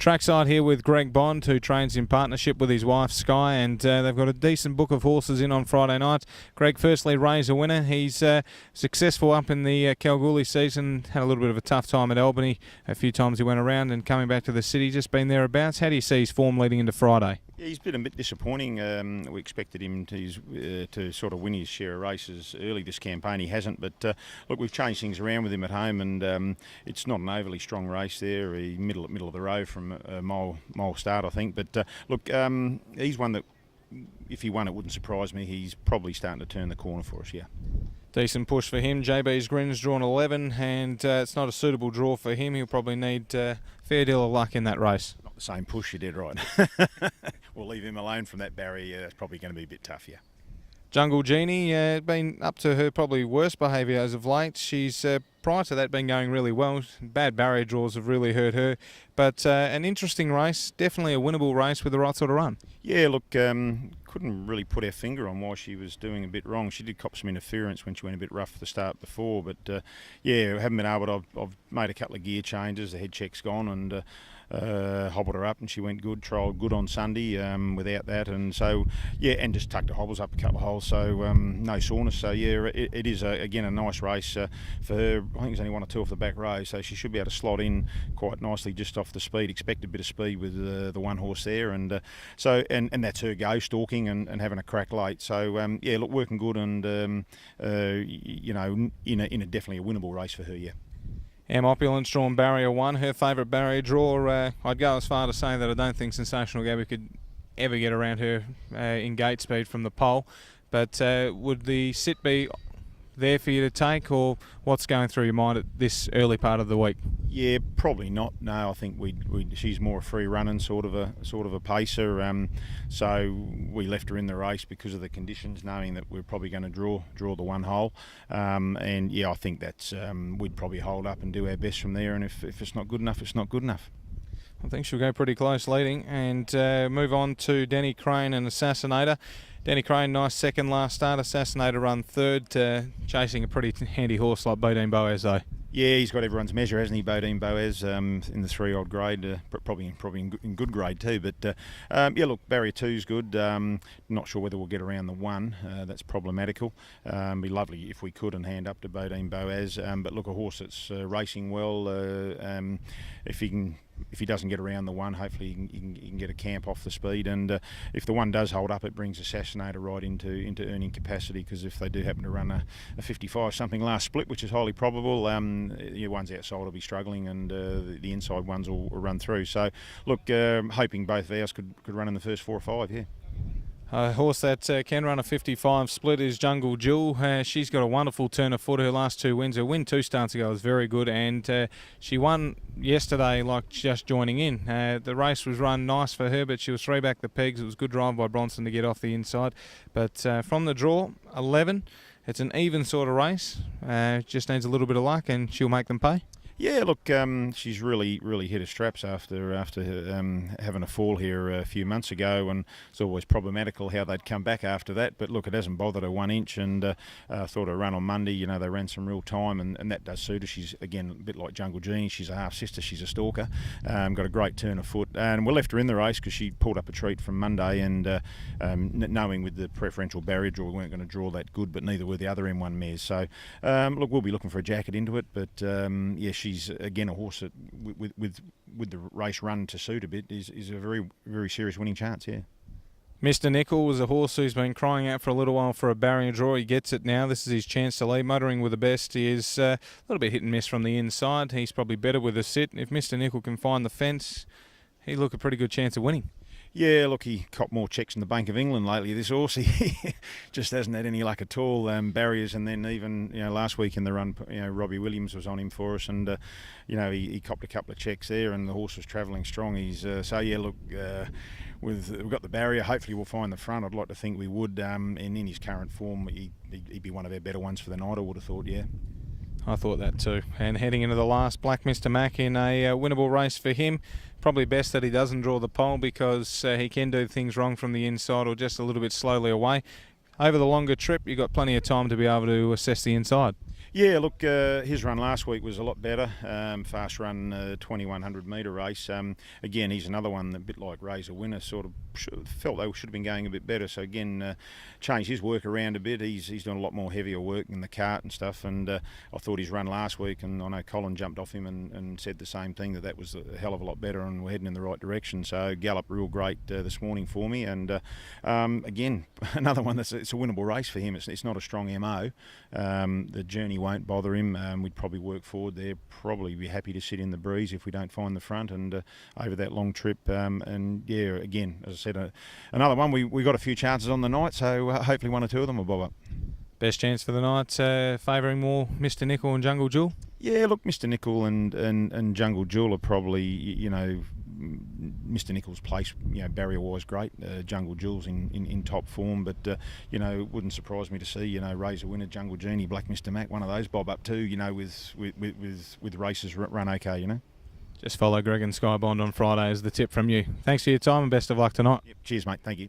Trackside here with Greg Bond, who trains in partnership with his wife Sky, and they've got a decent book of horses in on Friday night. Greg, firstly, Ray's a winner. He's successful up in the Kalgoorlie season, had a little bit of a tough time at Albany. A few times he went around, and coming back to the city, just been thereabouts. How do you see his form leading into Friday? Yeah, he's been a bit disappointing. We expected him to sort of win his share of races early this campaign. He hasn't, but look, we've changed things around with him at home, and it's not an overly strong race there. He's middle of the row from a mile start, I think. But look, he's one that if he won, it wouldn't surprise me. He's probably starting to turn the corner for us. Yeah. Decent push for him. JB's Grin's drawn 11, and it's not a suitable draw for him. He'll probably need a fair deal of luck in that race. Not the same push, you did right. We'll leave him alone from that barrier. That's probably going to be a bit tough, yeah. Jungle Genie, been up to her probably worst behaviour as of late. She's prior to that been going really well. Bad barrier draws have really hurt her, but an interesting race, definitely a winnable race with the right sort of run. Yeah, look, couldn't really put our finger on why she was doing a bit wrong. She did cop some interference when she went a bit rough at the start before, but yeah, haven't been able to. I've made a couple of gear changes. The head check's gone, and hobbled her up, and she went good. Trialled good on Sunday without that, and so yeah, and just tucked the hobbles up a couple of holes, so no soreness. So yeah, it is again a nice race for her. I think there's only one or two off the back row, so she should be able to slot in quite nicely just off the speed. Expect a bit of speed with the one horse there, and so and that's her go, stalking and having a crack late. So yeah, look, working good, and you know, in a definitely a winnable race for her. Yeah. M. Opulence drawn barrier 1, her favourite barrier draw. I'd go as far to say that I don't think Sensational Gabby could ever get around her in gate speed from the pole. But would the sit be there for you to take, or what's going through your mind at this early part of the week? Yeah, probably not. No, I think she's more a free running sort of a pacer. So we left her in the race because of the conditions, knowing that we're probably going to draw the one hole. And yeah, I think that's we'd probably hold up and do our best from there. And if it's not good enough, it's not good enough. I think she'll go pretty close leading, and move on to Denny Crane and Assassinator. Denny Crane, nice second last start. Assassinator run third, chasing a pretty handy horse like Bodine Boaz though. Yeah, he's got everyone's measure, hasn't he, Bodine Boaz, in the 3-year-old grade, probably in good grade too. But yeah, look, barrier 2's good. Not sure whether we'll get around the 1. That's problematical. Be lovely if we could and hand up to Bodine Boaz. But look, a horse that's racing well. If he doesn't get around the 1, hopefully he can get a camp off the speed. And if the 1 does hold up, it brings Assassinator right into earning capacity, because if they do happen to run a 55 something last split, which is highly probable, your ones outside will be struggling, and the inside ones will run through. So look, hoping both of ours could run in the first 4 or 5. Yeah. A horse that can run a 55 split is Jungle Jewel. She's got a wonderful turn of foot. Her last 2 wins. Her win 2 starts ago was very good, and she won yesterday like just joining in. The race was run nice for her, but she was 3 back the pegs. It was good drive by Bronson to get off the inside. But from the draw, 11, it's an even sort of race. Just needs a little bit of luck, and she'll make them pay. Yeah, look, she's really hit her straps after having a fall here a few months ago, and it's always problematical how they'd come back after that. But look, it hasn't bothered her 1 inch, and thought her run on Monday, you know, they ran some real time, and that does suit her. She's, again, a bit like Jungle Genie. She's a half-sister, she's a stalker, got a great turn of foot, and we left her in the race because she pulled up a treat from Monday, and knowing with the preferential barrier draw we weren't going to draw that good, but neither were the other M1 mares. So, look, we'll be looking for a jacket into it, but yeah, she's again a horse that with the race run to suit a bit is a very serious winning chance. Yeah. Mr. Nichol was a horse who's been crying out for a little while for a barrier draw. He gets it now. This is his chance to lead. Motoring with the best. He is a little bit hit and miss from the inside. He's probably better with a sit. If Mr. Nichol can find the fence, he'd look a pretty good chance of winning. Yeah, look, he copped more checks in the Bank of England lately, this horse. He just hasn't had any luck at all. Barriers, and then even, you know, last week in the run, you know, Robbie Williams was on him for us, and you know, he copped a couple of checks there, and the horse was travelling strong. He's so yeah, look, we've got the barrier. Hopefully we'll find the front. I'd like to think we would, and in his current form, he'd be one of our better ones for the night, I would have thought. Yeah. I thought that too. And heading into the last, Black Mr. Mack in a winnable race for him. Probably best that he doesn't draw the pole, because he can do things wrong from the inside or just a little bit slowly away. over the longer trip, you've got plenty of time to be able to assess the inside. Yeah, look, his run last week was a lot better. Fast run, 2100 metre race. Again, he's another one, a bit like Razor Winner, sort of felt they should have been going a bit better. So again, changed his work around a bit. He's doing a lot more heavier work in the cart and stuff. And I thought his run last week, and I know Colin jumped off him and said the same thing, that was a hell of a lot better and we're heading in the right direction. So gallop real great this morning for me. And again, another one it's a winnable race for him. It's not a strong MO. The journey won't bother him. We'd probably work forward there, probably be happy to sit in the breeze if we don't find the front, and over that long trip. And yeah, again, as I said, another one, we got a few chances on the night, so hopefully one or two of them will bob up. Best chance for the night, favouring more Mr. Nichol and Jungle Jewel? Yeah, look, Mr. Nichol and Jungle Jewel are probably, Mr. Nichol's place, barrier-wise great. Jungle Jewel's in top form, but it wouldn't surprise me to see, Razor Winner, Jungle Genie, Black Mr. Mack, one of those bob up too. With races run okay. Just follow Greg and Skybond on Friday as the tip from you. Thanks for your time and best of luck tonight. Yep, cheers, mate. Thank you.